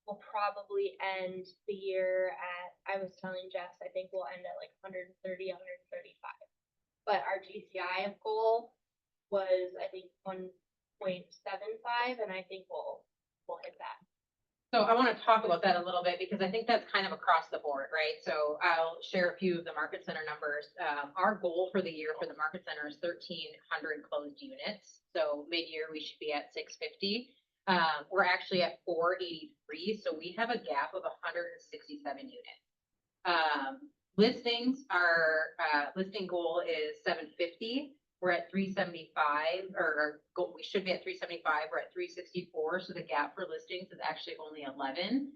We'll probably end the year at, I was telling Jess, I think we'll end at 130, 135. But our GCI goal was, I think, 1.75, and I think we'll hit that. So I want to talk about that a little bit because I think that's kind of across the board, right? So I'll share a few of the market center numbers. Our goal for the year for the market center is 1,300 closed units. So mid-year, we should be at 650. We're actually at 483, so we have a gap of 167 units. Listings, our listing goal is 750. We're at 375, or we should be at 375. We're at 364, so the gap for listings is actually only 11.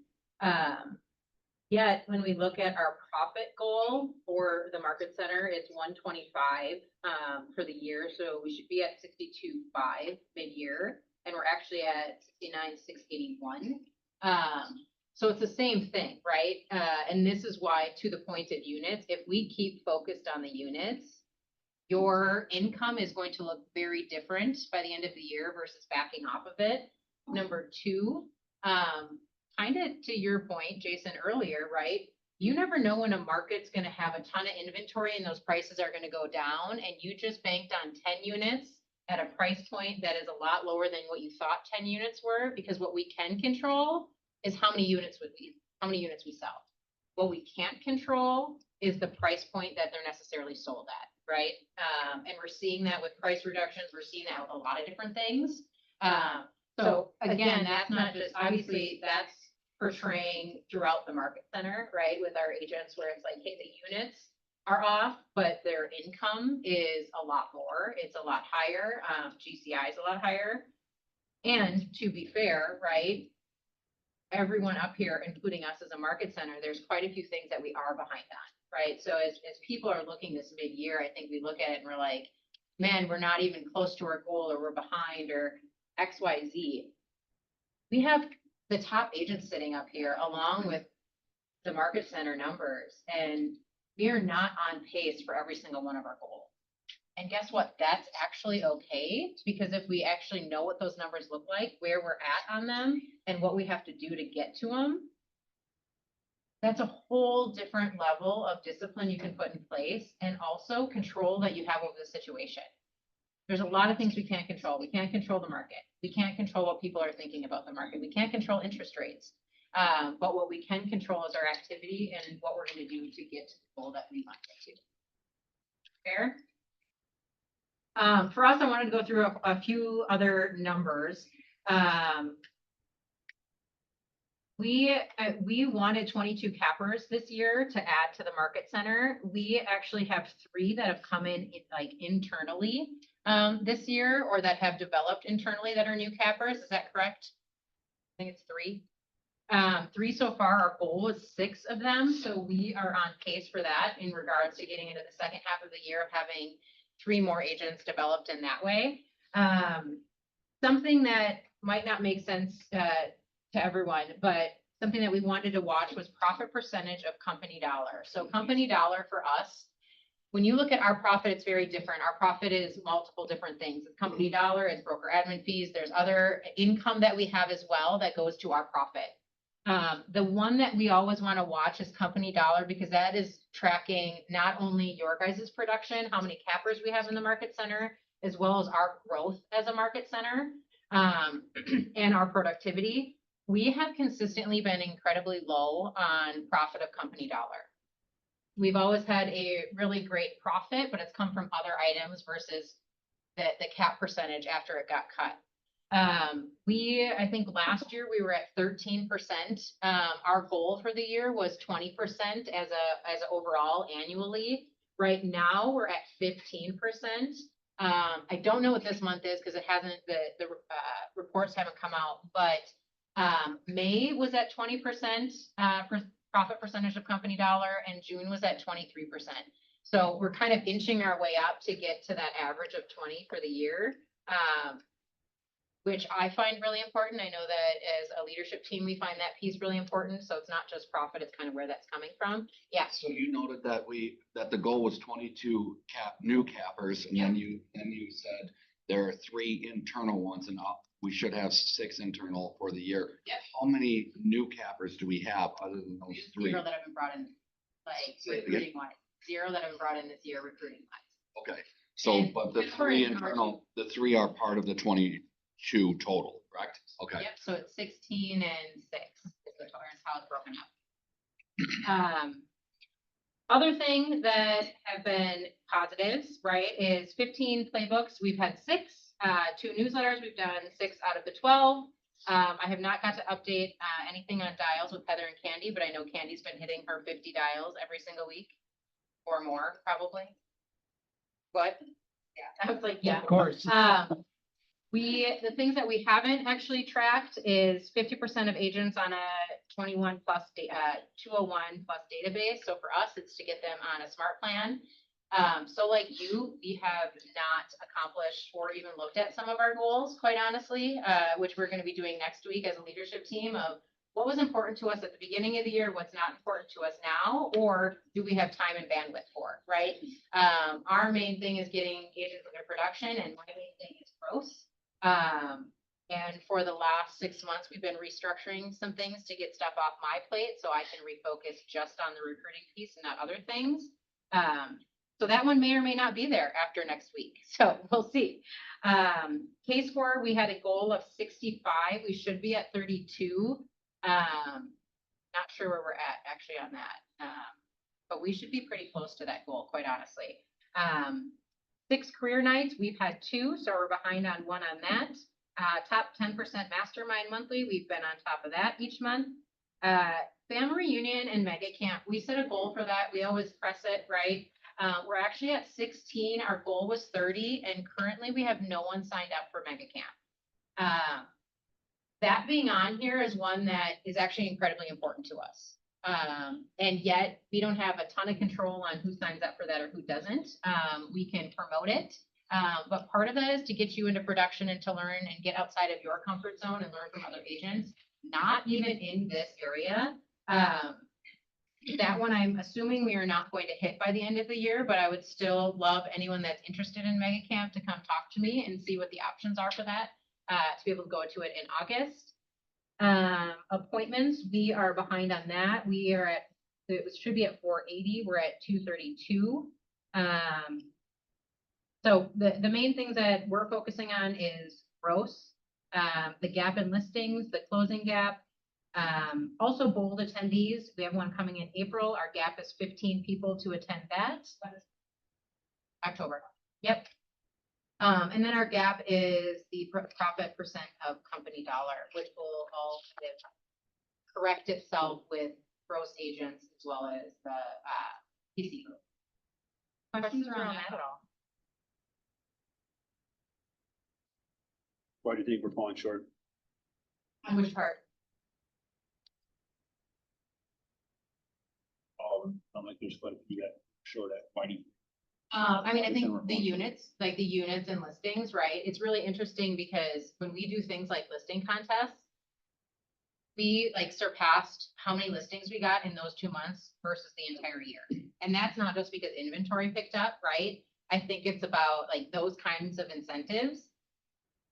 Yet when we look at our profit goal for the market center, it's 125 for the year, so we should be at 62.5 mid-year, and we're actually at 69,681. So it's the same thing, right? And this is why, to the point of units, if we keep focused on the units, your income is going to look very different by the end of the year versus backing off of it. Number two, kind of to your point, Jason, earlier, right? You never know when a market's gonna have a ton of inventory and those prices are gonna go down, and you just banked on 10 units at a price point that is a lot lower than what you thought 10 units were, because what we can control is how many units we sell. What we can't control is the price point that they're necessarily sold at, right? And we're seeing that with price reductions, we're seeing that with a lot of different things. So again, that's not just, obviously, that's portraying throughout the market center, right? With our agents where it's like, hey, the units are off, but their income is a lot more. It's a lot higher. GCI is a lot higher. And to be fair, right? Everyone up here, including us as a market center, there's quite a few things that we are behind on, right? So as people are looking this mid-year, I think we look at it and we're like, man, we're not even close to our goal, or we're behind, or X, Y, Z. We have the top agents sitting up here along with the market center numbers, and we are not on pace for every single one of our goals. And guess what? That's actually okay, because if we actually know what those numbers look like, where we're at on them, and what we have to do to get to them, that's a whole different level of discipline you can put in place, and also control that you have over the situation. There's a lot of things we can't control. We can't control the market. We can't control what people are thinking about the market. We can't control interest rates. But what we can control is our activity and what we're going to do to get to the goal that we want to get to. Fair? For us, I wanted to go through a few other numbers. We wanted 22 cappers this year to add to the market center. We actually have 3 that have come in like internally this year, or that have developed internally that are new cappers. Is that correct? I think it's 3. 3 so far. Our goal was 6 of them. So we are on pace for that in regards to getting into the second half of the year of having 3 more agents developed in that way. Something that might not make sense to everyone, but something that we wanted to watch was profit percentage of company dollar. So company dollar for us, when you look at our profit, it's very different. Our profit is multiple different things. It's company dollar, it's broker admin fees. There's other income that we have as well that goes to our profit. The one that we always want to watch is company dollar, because that is tracking not only your guys' production, how many cappers we have in the market center, as well as our growth as a market center, and our productivity. We have consistently been incredibly low on profit of company dollar. We've always had a really great profit, but it's come from other items versus the cap percentage after it got cut. I think last year we were at 13%. Our goal for the year was 20% as a overall annually. Right now we're at 15%. I don't know what this month is because it hasn't, the reports haven't come out, but May was at 20% profit percentage of company dollar, and June was at 23%. So we're kind of inching our way up to get to that average of 20 for the year, which I find really important. I know that as a leadership team, we find that piece really important. So it's not just profit, it's kind of where that's coming from. Yeah. So you noted that the goal was 22 new cappers, and then you said there are 3 internal ones, and we should have 6 internal for the year. Yes. How many new cappers do we have other than those 3? 0 that have been brought in, like recruiting wise. 0 that have been brought in this year, recruiting wise. Okay. So, And but the that's 3 where internal, the 3 are part of the 22 total, correct? Okay. Yep, so it's 16 and 6 is the total, is how it's broken up. Other things that have been positives, right, is 15 playbooks. We've had 6, 2 newsletters. We've done 6 out of the 12. I have not got to update anything on dials with Heather and Candy, but I know Candy's been hitting her 50 dials every single week or more, probably. What? Yeah, I was like, yeah. Of course. The things that we haven't actually tracked is 50% of agents on a 201 plus database. So for us, it's to get them on a smart plan. So like you, we have not accomplished or even looked at some of our goals, quite honestly, which we're going to be doing next week as a leadership team of what was important to us at the beginning of the year, what's not important to us now, or do we have time and bandwidth for, right? Our main thing is getting agents under production, and my main thing is gross. And for the last 6 months, we've been restructuring some things to get stuff off my plate so I can refocus just on the recruiting piece and not other things. So that one may or may not be there after next week. So we'll see. K-score, we had a goal of 65. We should be at 32. Not sure where we're at actually on that. But we should be pretty close to that goal, quite honestly. 6 career nights, we've had 2, so we're behind on 1 on that. Top 10% mastermind monthly, we've been on top of that each month. Family reunion and mega camp, we set a goal for that. We always press it, right? We're actually at 16. Our goal was 30, and currently we have no one signed up for mega camp. That being on here is one that is actually incredibly important to us. And yet we don't have a ton of control on who signs up for that or who doesn't. We can promote it. But part of that is to get you into production and to learn and get outside of your comfort zone and learn from other agents, not even in this area. That one, I'm assuming we are not going to hit by the end of the year, but I would still love anyone that's interested in mega camp to come talk to me and see what the options are for that, to be able to go to it in August. Appointments, we are behind on that. We are at, it should be at 480. We're at 232. So the main things that we're focusing on is gross, the gap in listings, the closing gap. Also bold attendees. We have one coming in April. Our gap is 15 people to attend that. October. Yep. And then our gap is the profit percent of company dollar, which will all kind of correct itself with gross agents as well as the PC group. Questions around that at all? Why do you think we're falling short? On which part? I'm like, there's quite a few that short at, why do you? I mean, I think the units, like the units and listings, right? It's really interesting because when we do things like listing contests, we like surpassed how many listings we got in those 2 months versus the entire year. And that's not just because inventory picked up, right? I think it's about like those kinds of incentives.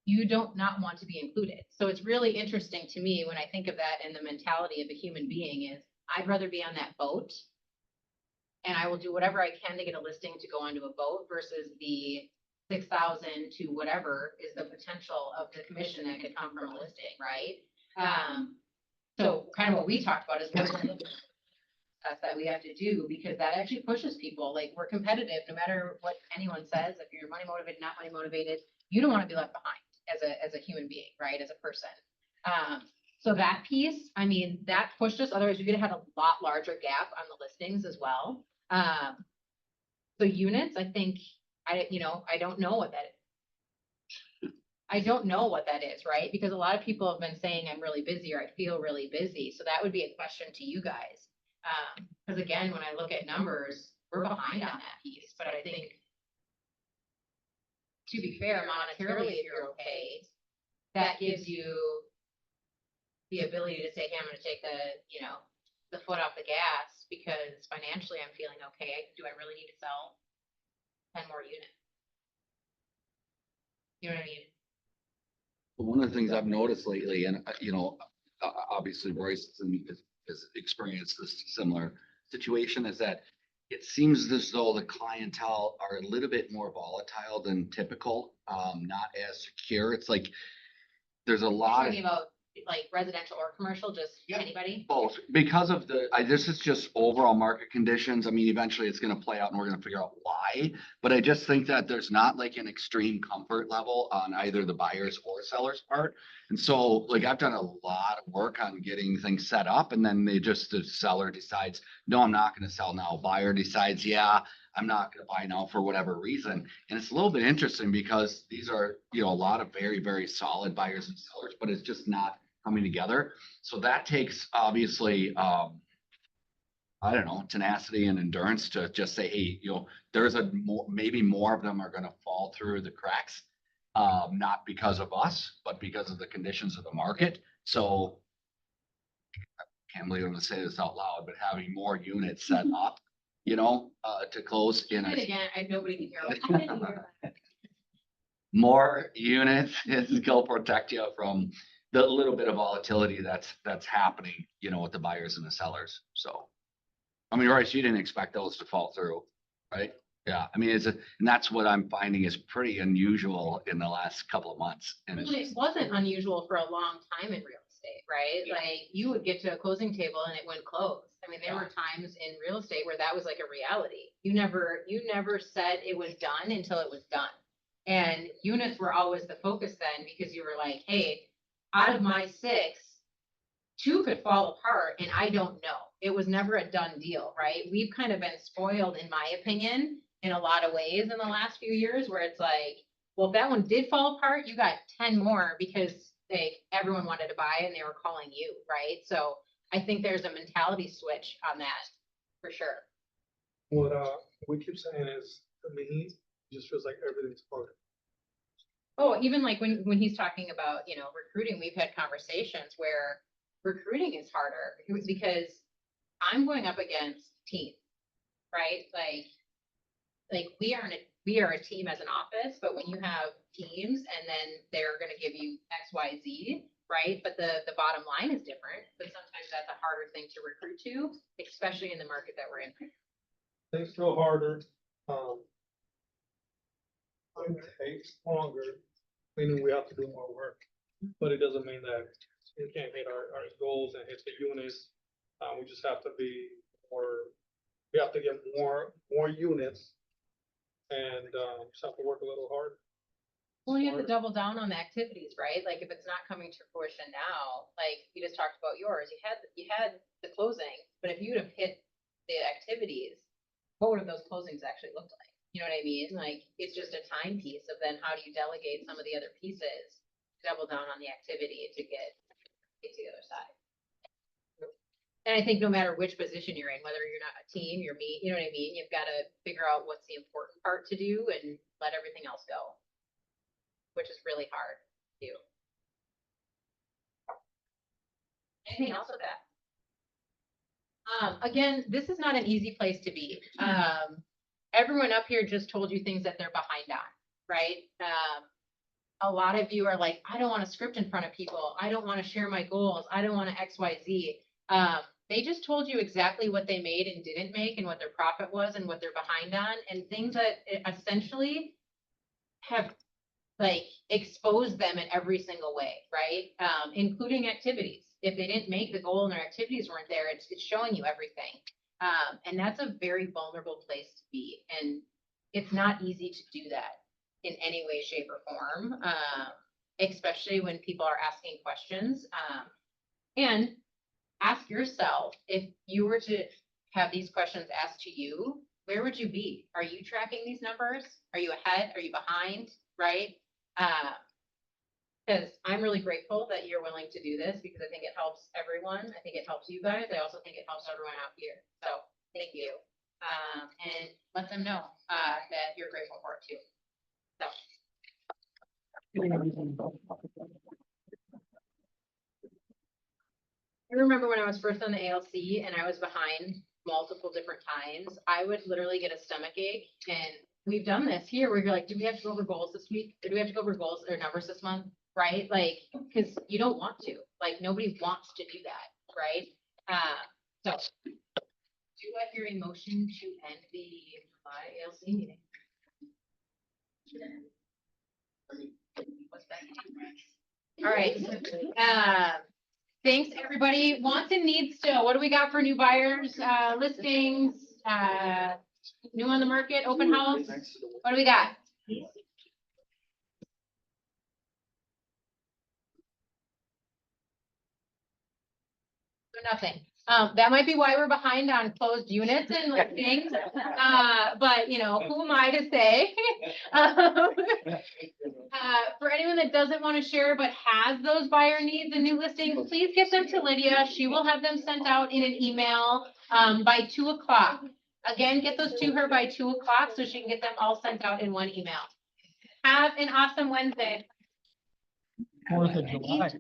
You don't not want to be included. So it's really interesting to me when I think of that and the mentality of a human being is I'd rather be on that boat. And I will do whatever I can to get a listing to go onto a boat versus the 6,000 to whatever is the potential of the commission that could come from a listing, right? So kind of what we talked about is what that we have to do because that actually pushes people. Like we're competitive no matter what anyone says. If you're money motivated, not money motivated, you don't want to be left behind as a human being, right? As a person. So that piece, I mean, that pushed us. Otherwise, we could have had a lot larger gap on the listings as well. So units, I think, I don't know what that is. I don't know what that is, right? Because a lot of people have been saying I'm really busy or I feel really busy. So that would be a question to you guys. Because again, when I look at numbers, we're behind on that piece. But I think, to be fair, monetarily, if you're okay, that gives you the ability to say, hey, I'm going to take the foot off the gas because financially I'm feeling okay. Do I really need to sell 10 more units? You know what I mean? One of the things I've noticed lately, and obviously Royce has experienced this similar situation, is that it seems as though the clientele are a little bit more volatile than typical, not as secure. It's like there's a lot of Talking about like residential or commercial, just anybody? both because of this is just overall market conditions. I mean, eventually it's going to play out and we're going to figure out why. But I just think that there's not like an extreme comfort level on either the buyers or sellers part. And so like I've done a lot of work on getting things set up and then the seller decides, no, I'm not going to sell now. Buyer decides, yeah, I'm not going to buy now for whatever reason. And it's a little bit interesting because these are, a lot of very, very solid buyers and sellers, but it's just not coming together. So that takes obviously, I don't know, tenacity and endurance to just say, hey, there's maybe more of them are going to fall through the cracks, not because of us, but because of the conditions of the market. So can't believe I'm gonna say this out loud, but having more units set up, to close in And a again, nobody can hear. more units is gonna protect you from the little bit of volatility that's happening, with the buyers and the sellers, so. I mean, Royce, you didn't expect those to fall through, right? Yeah, I mean, and that's what I'm finding is pretty unusual in the last couple of months. And it's It wasn't unusual for a long time in real estate, right? Yeah. Like you would get to a closing table and it wouldn't close. I mean, there were times in real estate where that was like a reality. You never said it was done until it was done. And units were always the focus then because you were like, hey, out of my 6, 2 could fall apart and I don't know. It was never a done deal, right? We've kind of been spoiled, in my opinion, in a lot of ways in the last few years where it's like, well, if that one did fall apart, you got 10 more because everyone wanted to buy and they were calling you, right? So I think there's a mentality switch on that for sure. What, we keep saying is, to me, it just feels like everything's harder. Oh, even like when he's talking about, recruiting, we've had conversations where recruiting is harder because I'm going up against teams, right? Like we are a team as an office, but when you have teams and then they're gonna give you X, Y, Z, right? But the bottom line is different, but sometimes that's a harder thing to recruit to, especially in the market that we're in. Things feel harder, it takes longer, meaning we have to do more work. But it doesn't mean that we can't hit our goals and hit the units. We just have to be we have to get more units and, just have to work a little harder. Well, you have to double down on the activities, right? Like if it's not coming to fruition now, like we just talked about yours, you had the closing, but if you would have hit the activities, what would have those closings actually looked like? You know what I mean? Like it's just a time piece of then how do you delegate some of the other pieces, double down on the activity to get to the other side. And I think no matter which position you're in, whether you're not a team, you're me, you know what I mean? You've got to figure out what's the important part to do and let everything else go, which is really hard to do. Anything else with that? Again, this is not an easy place to be. Everyone up here just told you things that they're behind on, right? A lot of you are like, I don't want to script in front of people. I don't want to share my goals. I don't want to X, Y, Z. They just told you exactly what they made and didn't make and what their profit was and what they're behind on and things that essentially have like exposed them in every single way, right? Including activities. If they didn't make the goal and their activities weren't there, it's showing you everything. And that's a very vulnerable place to be. And it's not easy to do that in any way, shape, or form, especially when people are asking questions. And ask yourself, if you were to have these questions asked to you, where would you be? Are you tracking these numbers? Are you ahead? Are you behind? Right? Because I'm really grateful that you're willing to do this because I think it helps everyone. I think it helps you guys. I also think it helps everyone out here. So thank you. And let them know that you're grateful for it too. So. I remember when I was first on the ALC and I was behind multiple different times, I would literally get a stomach ache. And we've done this here where you're like, do we have to go over goals this week? Or do we have to go over goals or numbers this month? Right? Like, because you don't want to. Like, nobody wants to do that. Right? So, do I hear a motion to end the ALC meeting? What's that? All right. Thanks, everybody. Wants and needs still. What do we got for new buyers, listings, new on the market, open house? What do we got? Nothing. That might be why we're behind on closed units and listings. But who am I to say? For anyone that doesn't want to share but has those buyer needs and new listings, please get them to Lydia. She will have them sent out in an email by 2 o'clock. Again, get those to her by 2 o'clock so she can get them all sent out in one email. Have an awesome Wednesday. 4th of July.